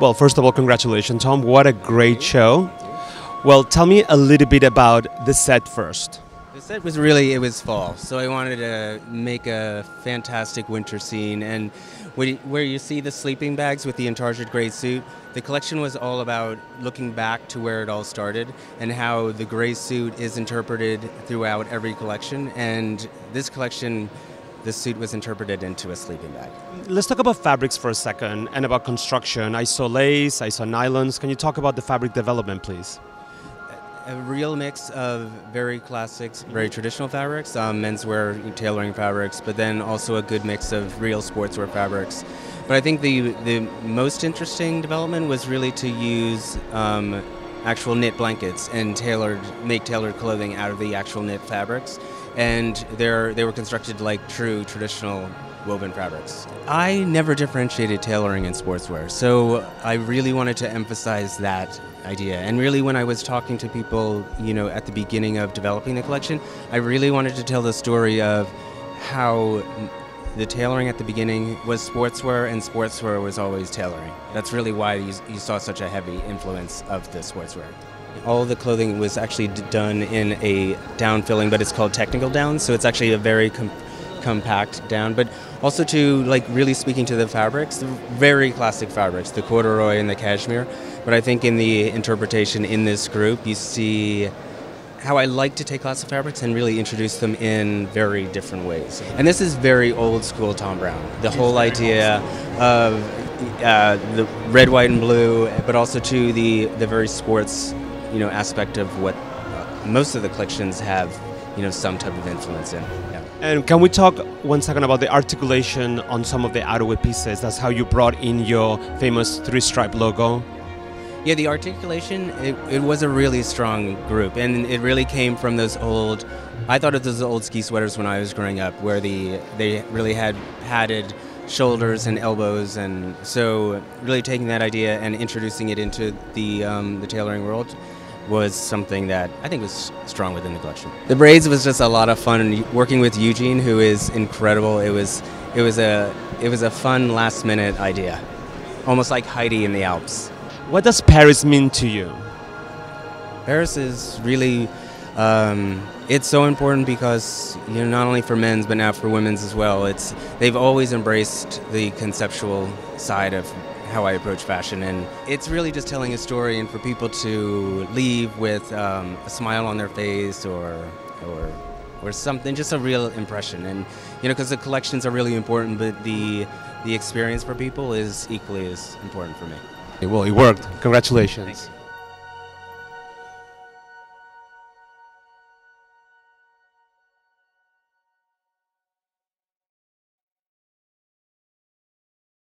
Well, first of all, congratulations, Tom. What a great show. Well, tell me a little bit about the set first. The set was really, it was fall, so I wanted to make a fantastic winter scene, and where you see the sleeping bags with the Encharged gray suit, the collection was all about looking back to where it all started and how the gray suit is interpreted throughout every collection, and this collection, the suit was interpreted into a sleeping bag. Let's talk about fabrics for a second and about construction. I saw lace, I saw nylons. Can you talk about the fabric development, please? A real mix of very classic, very traditional fabrics, menswear, tailoring fabrics, but then also a good mix of real sportswear fabrics. But I think the most interesting development was really to use actual knit blankets and make tailored clothing out of the actual knit fabrics. And they were constructed like true traditional woven fabrics. I never differentiated tailoring and sportswear, so I really wanted to emphasize that idea. And really, when I was talking to people, at the beginning of developing the collection, I really wanted to tell the story of how the tailoring at the beginning was sportswear and sportswear was always tailoring. That's really why you saw such a heavy influence of the sportswear. All the clothing was actually done in a down filling, but it's called technical down, so it's actually a very compact down, but also to really speaking to the fabrics, the very classic fabrics, the corduroy and the cashmere. But I think in the interpretation in this group, you see how I like to take classic fabrics and really introduce them in very different ways. And this is very old school Thom Browne. The whole idea of the red, white, and blue, but also to the very sports, aspect of what most of the collections have, some type of influence in. Yeah. And can we talk 1 second about the articulation on some of the outerwear pieces? That's how you brought in your famous 3-stripe logo. Yeah, the articulation, it was a really strong group, and it really came from those old, I thought of those old ski sweaters when I was growing up, where they really had padded shoulders and elbows, and so really taking that idea and introducing it into the tailoring world was something that I think was strong within the collection. The braids was just a lot of fun, working with Eugene, who is incredible. It was a fun last minute idea, almost like Heidi in the Alps. What does Paris mean to you? Paris is really, it's so important because, not only for men's, but now for women's as well. They've always embraced the conceptual side of how I approach fashion, and it's really just telling a story and for people to leave with a smile on their face or something, just a real impression. And, because the collections are really important, but the experience for people is equally as important for me. Well, it worked. Congratulations.